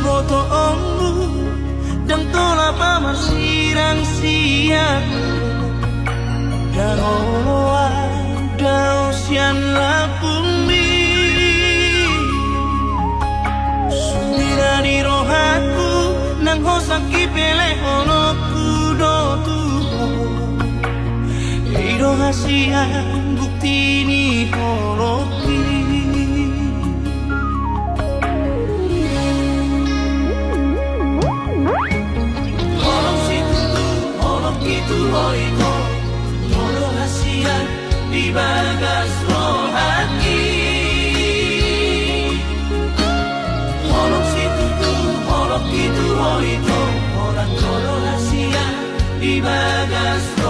boto ombu dan tola pamasirang siap dan oloa dausian lapumi sumira di rohaku nang hosaki pele holoku dotu ido hasian bukti ni holoki Oiko, molo hasian di bagas rohani. Molok situ tu, molok itu oiko, orang molo hasian di bagas.